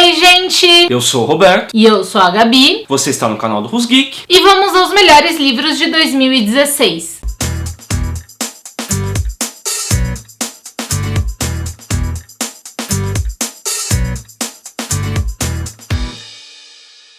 Oi, gente! Eu sou o Roberto. E eu sou a Gabi. Você está no canal do Who's Geek. E vamos aos melhores livros de 2016.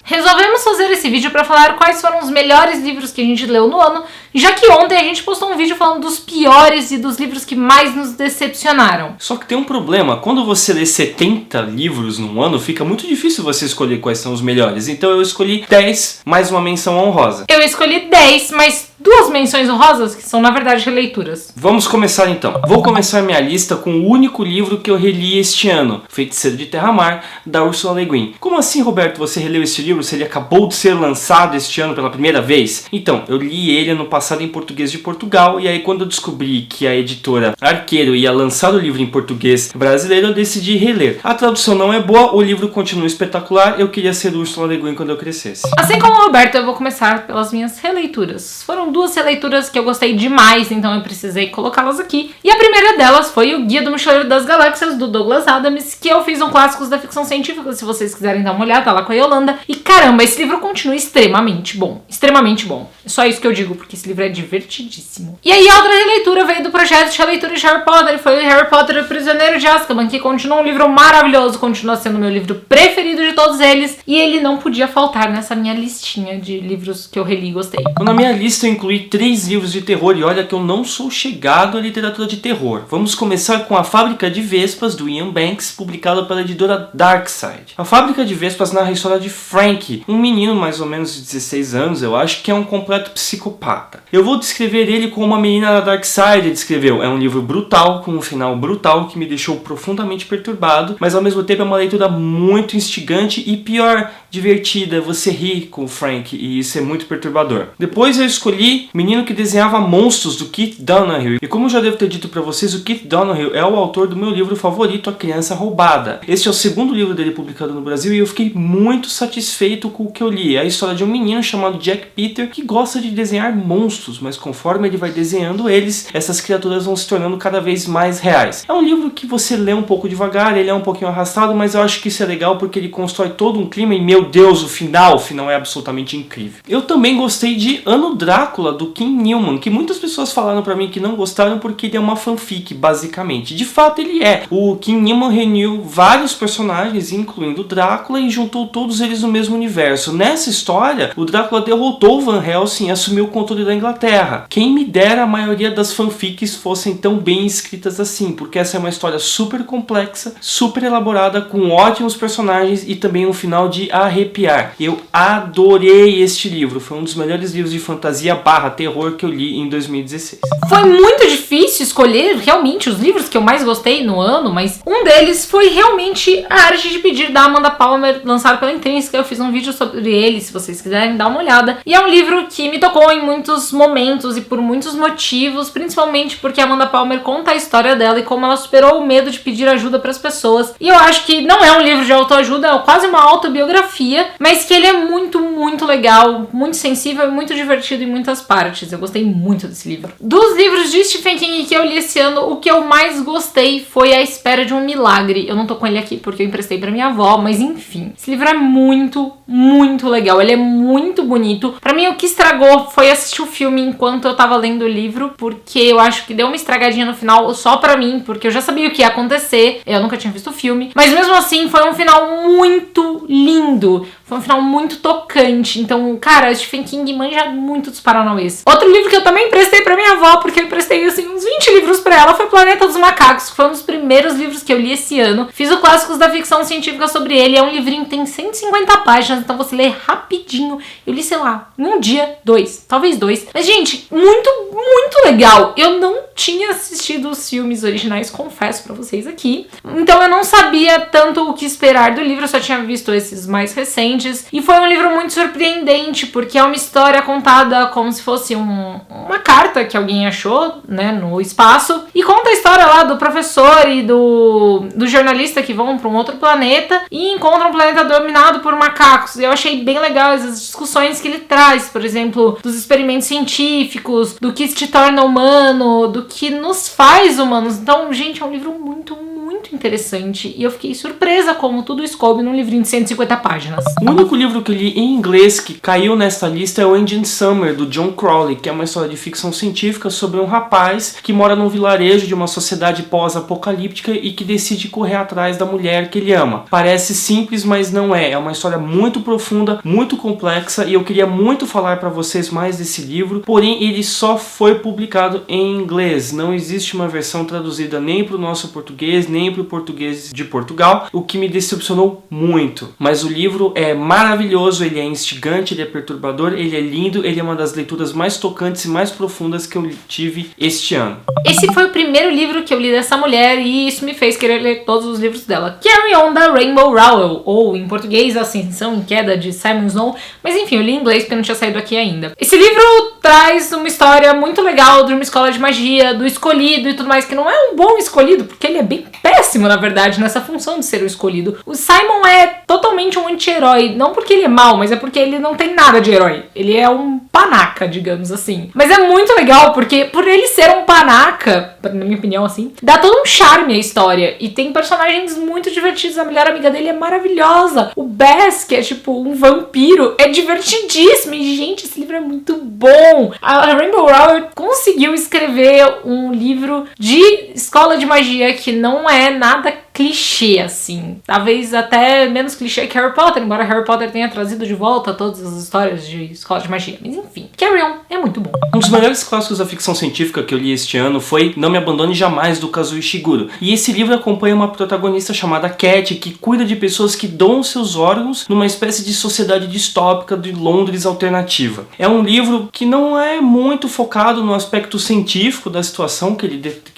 Resolvemos fazer esse vídeo para falar quais foram os melhores livros que a gente leu no ano, já que ontem a gente postou um vídeo falando dos piores e dos livros que mais nos decepcionaram. Só que tem um problema, quando você lê 70 livros num ano, fica muito difícil você escolher quais são os melhores. Então eu escolhi 10 mais uma menção honrosa. Eu escolhi 10 mais duas menções honrosas, que são na verdade releituras. Vamos começar então. Vou começar minha lista com o único livro que eu reli este ano, Feiticeiro de Terramar, da Ursula Le Guin. Como assim, Roberto, você releu esse livro se ele acabou de ser lançado este ano pela primeira vez? Então, eu li ele ano passado em português de Portugal, e aí quando eu descobri que a editora Arqueiro ia lançar o livro em português brasileiro, eu decidi reler. A tradução não é boa, o livro continua espetacular, eu queria ser Ursula Le Guin quando eu crescesse. Assim como o Roberto, eu vou começar pelas minhas releituras. Foram duas releituras que eu gostei demais, então eu precisei colocá-las aqui. E a primeira delas foi o Guia do Mochileiro das Galáxias, do Douglas Adams, que eu fiz um clássicos da ficção científica, se vocês quiserem dar uma olhada lá com a Yolanda. E caramba, esse livro continua extremamente bom. Extremamente bom. É só isso que eu digo, porque esse livro é divertidíssimo. E aí a outra releitura veio do projeto de releitura de Harry Potter, foi o Harry Potter e o Prisioneiro de Azkaban, que continua um livro maravilhoso, continua sendo o meu livro preferido de todos eles, e ele não podia faltar nessa minha listinha de livros que eu reli e gostei. Na minha lista eu incluí 3 livros de terror, e olha que eu não sou chegado à literatura de terror. Vamos começar com A Fábrica de Vespas, do Ian Banks, publicado pela editora Darkside. A Fábrica de Vespas narra a história de Frank, um menino mais ou menos de 16 anos, eu acho, que é um completo psicopata. Eu vou descrever ele como uma menina da Darkside descreveu. É um livro brutal, com um final brutal, que me deixou profundamente perturbado, mas ao mesmo tempo é uma leitura muito instigante e, pior, divertida. Você ri com o Frank, e isso é muito perturbador. Depois eu escolhi Menino que Desenhava Monstros, do Keith Donoghue. E como eu já devo ter dito pra vocês, o Keith Donoghue é o autor do meu livro favorito, A Criança Roubada. Este é o segundo livro dele publicado no Brasil, e eu fiquei muito satisfeito com o que eu li. É a história de um menino chamado Jack Peter, que gosta de desenhar monstros, mas conforme ele vai desenhando eles, essas criaturas vão se tornando cada vez mais reais. É um livro que você lê um pouco devagar, ele é um pouquinho arrastado, mas eu acho que isso é legal porque ele constrói todo um clima, e meu Deus, o final é absolutamente incrível. Eu também gostei de Ano Drácula, do Kim Newman, que muitas pessoas falaram pra mim que não gostaram porque ele é uma fanfic, basicamente. De fato ele é. O Kim Newman reuniu vários personagens, incluindo Drácula, e juntou todos eles no mesmo universo. Nessa história, o Drácula derrotou o Van Helsing e assumiu o controle da Inglaterra. Quem me dera a maioria das fanfics fossem tão bem escritas assim, porque essa é uma história super complexa, super elaborada, com ótimos personagens e também um final de arrepiar. Eu adorei este livro, foi um dos melhores livros de fantasia / terror que eu li em 2016. Foi muito difícil escolher realmente os livros que eu mais gostei no ano, mas um deles foi realmente A Arte de Pedir, da Amanda Palmer, lançado pela Intrínseca. Eu fiz um vídeo sobre ele, se vocês quiserem dar uma olhada. E é um livro que me tocou em muitos momentos e por muitos motivos, principalmente porque a Amanda Palmer conta a história dela e como ela superou o medo de pedir ajuda para as pessoas. E eu acho que não é um livro de autoajuda, é quase uma autobiografia, mas que ele é muito, muito legal, muito sensível e muito divertido em muitas partes. Eu gostei muito desse livro. Dos livros de Stephen King que eu li esse ano, o que eu mais gostei foi A Espera de um Milagre. Eu não tô com ele aqui porque eu emprestei pra minha avó, mas enfim. Esse livro é muito, muito legal. Ele é muito bonito. Pra mim, o que estragou foi assistir o filme enquanto eu tava lendo o livro, porque eu acho que deu uma estragadinha no final só pra mim, porque eu já sabia o que ia acontecer. Eu nunca tinha visto o filme. Mas mesmo assim, foi um final muito lindo. Foi um final muito tocante. Então, cara, Stephen King manja muito dos paranauês. Outro livro que eu também emprestei pra minha avó, porque eu emprestei, assim, uns 20 livros pra ela, foi Planeta dos Macacos, que foi um dos primeiros livros que eu li esse ano. Fiz o Clássicos da Ficção Científica sobre ele. É um livrinho que tem 150 páginas, então você lê rapidinho. Eu li, sei lá, em um dia, 2, talvez 2. Mas, gente, muito, muito legal. Eu não tinha assistido os filmes originais, confesso pra vocês aqui. Então eu não sabia tanto o que esperar do livro, eu só tinha visto esses mais recentes. E foi um livro muito surpreendente, porque é uma história contada como se fosse uma carta que alguém achou, né, no espaço. E conta a história lá do professor e do jornalista que vão para um outro planeta e encontram um planeta dominado por macacos. Eu achei bem legal as discussões que ele traz, por exemplo, dos experimentos científicos, do que te torna humano, do que nos faz humanos. Então, gente, é um livro muito, muito muito interessante e eu fiquei surpresa como tudo isso coube num livrinho de 150 páginas. O único livro que eu li em inglês que caiu nesta lista é o Ending Summer, do John Crowley, que é uma história de ficção científica sobre um rapaz que mora num vilarejo de uma sociedade pós-apocalíptica e que decide correr atrás da mulher que ele ama. Parece simples, mas não é. É uma história muito profunda, muito complexa e eu queria muito falar para vocês mais desse livro, porém ele só foi publicado em inglês. Não existe uma versão traduzida nem para o nosso português, nem para o português de Portugal, o que me decepcionou muito. Mas o livro é maravilhoso, ele é instigante, ele é perturbador, ele é lindo, ele é uma das leituras mais tocantes e mais profundas que eu tive este ano. Esse foi o primeiro livro que eu li dessa mulher e isso me fez querer ler todos os livros dela. Carry On, da Rainbow Rowell, ou em português Ascensão em Queda, de Simon Snow, mas enfim, eu li em inglês porque não tinha saído aqui ainda. Esse livro traz uma história muito legal de uma escola de magia, do escolhido e tudo mais, que não é um bom escolhido, porque ele é bem péssimo, na verdade, nessa função de ser o escolhido. O Simon é totalmente um anti-herói, não porque ele é mau, mas é porque ele não tem nada de herói. Ele é um panaca, digamos assim. Mas é muito legal, porque por ele ser um panaca, na minha opinião, assim, dá todo um charme à história. E tem personagens muito divertidos. A melhor amiga dele é maravilhosa. O Bess, que é tipo um vampiro, é divertidíssimo. E, gente, esse livro é muito bom. A Rainbow Rowell conseguiu escrever um livro de escola de magia que não é nada clichê, assim. Talvez até menos clichê que Harry Potter, embora Harry Potter tenha trazido de volta todas as histórias de escola de magia. Mas enfim, Carry On é muito bom. Um dos melhores clássicos da ficção científica que eu li este ano foi Não Me Abandone Jamais, do Kazuo Ishiguro. E esse livro acompanha uma protagonista chamada Cat, que cuida de pessoas que doam seus órgãos numa espécie de sociedade distópica de Londres alternativa. É um livro que não é muito focado no aspecto científico da situação que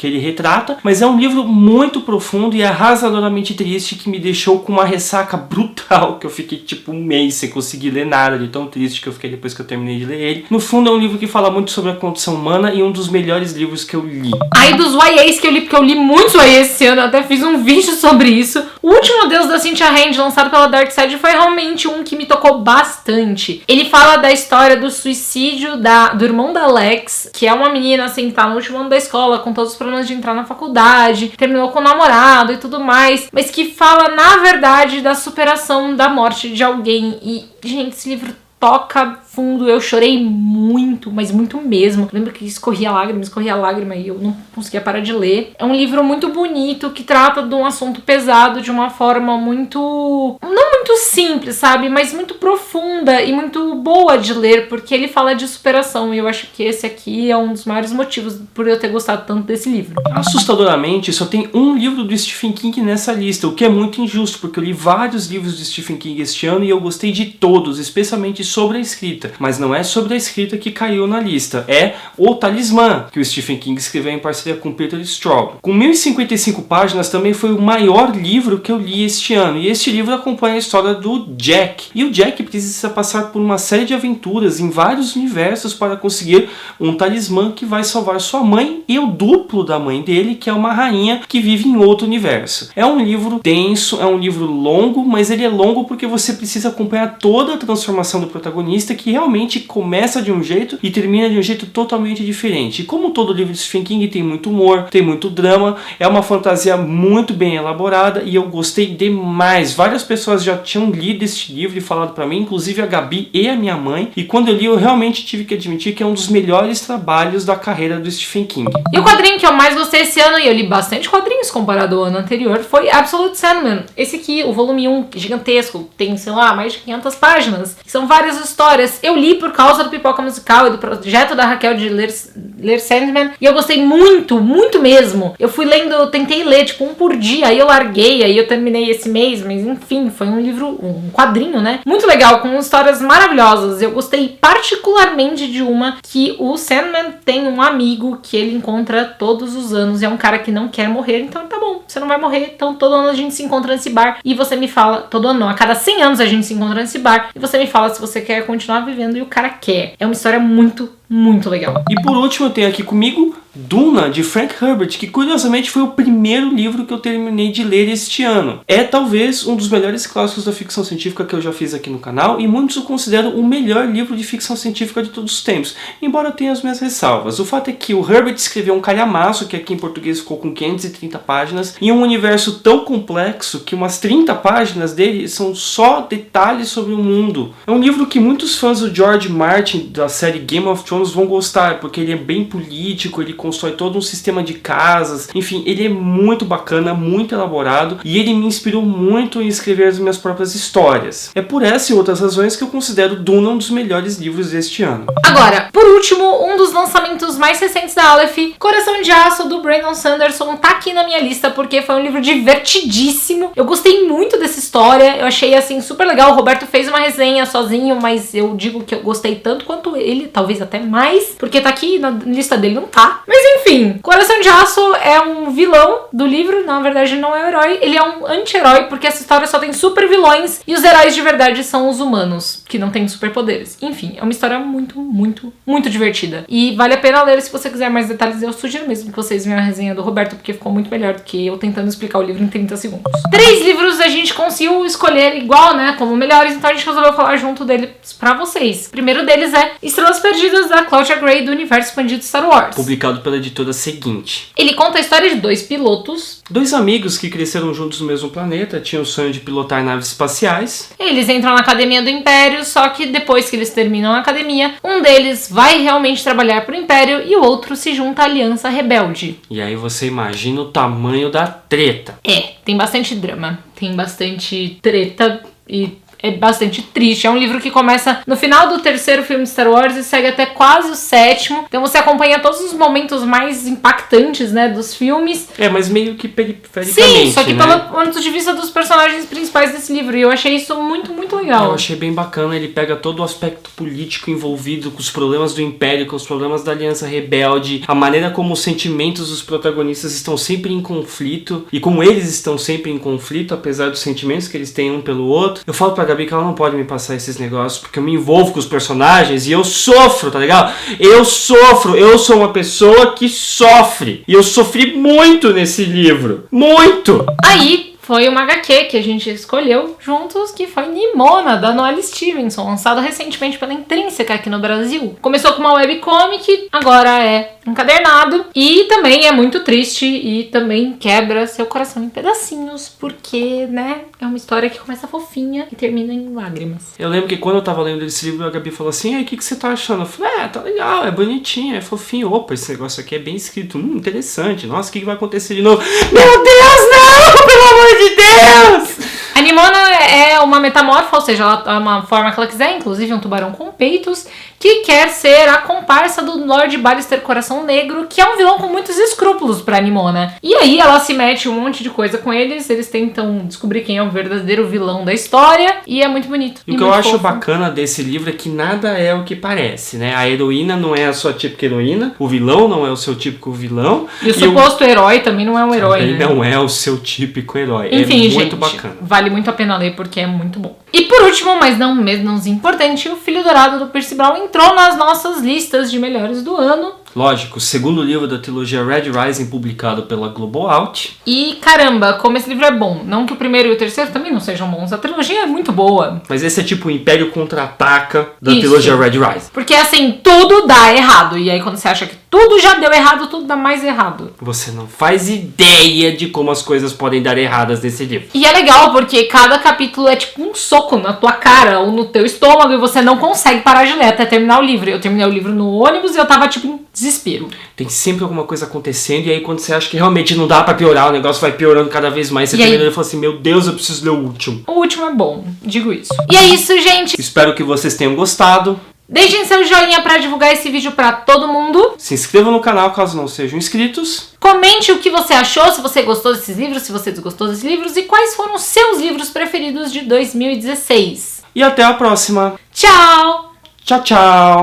ele retrata, mas é um livro muito profundo e arrasadoramente triste, que me deixou com uma ressaca brutal, que eu fiquei tipo um mês sem conseguir ler nada, de tão triste que eu fiquei depois que eu terminei de ler ele. No fundo é um livro que fala muito sobre a condição humana e um dos melhores livros que eu li. Aí dos YAs que eu li, porque eu li muitos YAs esse ano, eu até fiz um vídeo sobre isso. O Último Deus, da Cynthia Hand, lançado pela Dark Side, foi realmente um que me tocou bastante. Ele fala da história do suicídio do irmão da Alex, que é uma menina assim, que tá no último ano da escola, com todos os problemas de entrar na faculdade, terminou com o namorado e tudo mais, mas que fala, na verdade, da superação da morte de alguém. E, gente, esse livro toca fundo, eu chorei muito, mas muito mesmo. Lembro que escorria lágrima e eu não conseguia parar de ler. É um livro muito bonito, que trata de um assunto pesado de uma forma muito... não muito simples, sabe? Mas muito profunda e muito boa de ler, porque ele fala de superação e eu acho que esse aqui é um dos maiores motivos por eu ter gostado tanto desse livro. Assustadoramente, só tem um livro do Stephen King nessa lista, o que é muito injusto, porque eu li vários livros de Stephen King este ano e eu gostei de todos, especialmente sobre a escrita. Mas não é sobre a escrita que caiu na lista, é O Talismã, que o Stephen King escreveu em parceria com Peter Straub. Com 1055 páginas, também foi o maior livro que eu li este ano, e este livro acompanha a história do Jack. E o Jack precisa passar por uma série de aventuras em vários universos para conseguir um talismã que vai salvar sua mãe e o duplo da mãe dele, que é uma rainha que vive em outro universo. É um livro denso, é um livro longo, mas ele é longo porque você precisa acompanhar toda a transformação do protagonista, que realmente começa de um jeito e termina de um jeito totalmente diferente. E como todo livro de Stephen King, tem muito humor, tem muito drama, é uma fantasia muito bem elaborada e eu gostei demais. Várias pessoas já tinham lido este livro e falado pra mim, inclusive a Gabi e a minha mãe, e quando eu li eu realmente tive que admitir que é um dos melhores trabalhos da carreira do Stephen King. E o quadrinho que eu mais gostei esse ano, e eu li bastante quadrinhos comparado ao ano anterior, foi Absolute Sandman. Esse aqui, o volume 1, gigantesco, tem, sei lá, mais de 500 páginas, são várias histórias. Eu li por causa do Pipoca Musical e do projeto da Raquel de ler Sandman, e eu gostei muito, muito mesmo. Eu fui lendo, eu tentei ler tipo um por dia, aí eu larguei, aí eu terminei esse mês, mas enfim, foi um livro, um quadrinho, né? Muito legal, com histórias maravilhosas. Eu gostei particularmente de uma que o Sandman tem um amigo que ele encontra todos os anos, e é um cara que não quer morrer, então tá bom, você não vai morrer, então todo ano a gente se encontra nesse bar, e você me fala, todo ano não, a cada 100 anos a gente se encontra nesse bar, e você me fala se você quer continuar vivendo, e o cara quer. É uma história muito, muito legal. E por último eu tenho aqui comigo Duna, de Frank Herbert, que curiosamente foi o primeiro livro que eu terminei de ler este ano. É talvez um dos melhores clássicos da ficção científica que eu já fiz aqui no canal, e muitos o consideram o melhor livro de ficção científica de todos os tempos, embora eu tenha as minhas ressalvas. O fato é que o Herbert escreveu um calhamaço, que aqui em português ficou com 530 páginas, em um universo tão complexo que umas 30 páginas dele são só detalhes sobre o mundo. É um livro que muitos fãs do George Martin, da série Game of Thrones, vão gostar, porque ele é bem político, ele constrói todo um sistema de casas, enfim, ele é muito bacana, muito elaborado, e ele me inspirou muito em escrever as minhas próprias histórias. É por essa e outras razões que eu considero Duna um dos melhores livros deste ano. Agora, por último, um dos lançamentos mais recentes da Aleph, Coração de Aço, do Brandon Sanderson, tá aqui na minha lista porque foi um livro divertidíssimo. Eu gostei muito dessa história, eu achei assim super legal. O Roberto fez uma resenha sozinho, mas eu digo que eu gostei tanto quanto ele, talvez até mais, porque tá aqui na lista dele, não tá. Mas enfim, Coração de Aço é um vilão do livro, na verdade não é um herói, ele é um anti-herói, porque essa história só tem super vilões e os heróis de verdade são os humanos, que não têm superpoderes. Enfim, é uma história muito, muito, muito divertida. E vale a pena ler se você quiser mais detalhes. Eu sugiro mesmo que vocês vejam a resenha do Roberto, porque ficou muito melhor do que eu tentando explicar o livro em 30 segundos. 3 livros a gente conseguiu escolher igual, né, como melhores, então a gente resolveu falar junto deles pra vocês. O primeiro deles é Estrelas Perdidas, da Claudia Gray, do universo expandido Star Wars. Publicado pela editora Seguinte. Ele conta a história de 2 pilotos. 2 amigos que cresceram juntos no mesmo planeta, tinham o sonho de pilotar naves espaciais. Eles entram na academia do Império, só que depois que eles terminam a academia, um deles vai realmente trabalhar pro Império e o outro se junta à Aliança Rebelde. E aí você imagina o tamanho da treta. Tem bastante drama, tem bastante treta e é bastante triste. É um livro que começa no final do 3º filme de Star Wars e segue até quase o 7º. Então você acompanha todos os momentos mais impactantes, né, dos filmes. Mas meio que perifericamente, sim, só que né? pelo ponto de vista dos personagens principais desse livro. E eu achei isso muito, muito legal. Eu achei bem bacana. Ele pega todo o aspecto político envolvido com os problemas do Império, com os problemas da Aliança Rebelde, a maneira como os sentimentos dos protagonistas estão sempre em conflito e como eles estão sempre em conflito, apesar dos sentimentos que eles têm um pelo outro. Eu falo pra Gabi que ela não pode me passar esses negócios, porque eu me envolvo com os personagens e eu sofro, tá legal? Eu sofro, eu sou uma pessoa que sofre. E eu sofri muito nesse livro. Muito! Aí foi uma HQ que a gente escolheu juntos, que foi Nimona, da Noelle Stevenson, lançado recentemente pela Intrínseca aqui no Brasil. Começou com uma webcomic, agora é encadernado, e também é muito triste e também quebra seu coração em pedacinhos, porque, né, é uma história que começa fofinha e termina em lágrimas. Eu lembro que quando eu tava lendo esse livro, a Gabi falou assim: o que você tá achando? Eu falei, tá legal, é bonitinho, é fofinho. Opa, esse negócio aqui é bem escrito, interessante. Nossa, o que vai acontecer de novo? Meu Deus, não! Pelo amor de Deus! A Nimona é uma metamorfa, ou seja, ela é uma forma que ela quiser, inclusive um tubarão com peitos, que quer ser a comparsa do Lord Ballister Coração Negro, que é um vilão com muitos escrúpulos pra Nimona. E aí ela se mete um monte de coisa com eles tentam descobrir quem é o verdadeiro vilão da história, e é muito bonito. E o que eu acho bacana desse livro é que nada é o que parece, né? A heroína não é a sua típica heroína, o vilão não é o seu típico vilão. E o suposto herói também não é um herói, ele né? não é o seu típico herói. Enfim, é muito gente, bacana. Vale muito a pena ler porque é muito bom. E por último, mas não menos importante, o Filho Dourado do Percy Brown entrou nas nossas listas de melhores do ano. Lógico, o segundo livro da trilogia Red Rising, publicado pela Global Out. E caramba, como esse livro é bom. Não que o primeiro e o terceiro também não sejam bons. A trilogia é muito boa. Mas esse é tipo o Império Contra-Ataca da trilogia Red Rising. Porque assim, tudo dá errado. E aí quando você acha que tudo já deu errado, tudo dá mais errado. Você não faz ideia de como as coisas podem dar erradas nesse livro. E é legal porque cada capítulo é tipo um soco na tua cara ou no teu estômago e você não consegue parar de ler até terminar o livro. Eu terminei o livro no ônibus e eu tava tipo em desespero. Tem sempre alguma coisa acontecendo e aí quando você acha que realmente não dá pra piorar, o negócio vai piorando cada vez mais. Você termina e fala assim, meu Deus, eu preciso ler o último. O último é bom, digo isso. E é isso, gente. Espero que vocês tenham gostado. Deixem seu joinha pra divulgar esse vídeo pra todo mundo. Se inscrevam no canal caso não sejam inscritos. Comente o que você achou, se você gostou desses livros, se você desgostou desses livros e quais foram os seus livros preferidos de 2016. E até a próxima. Tchau! Tchau, tchau.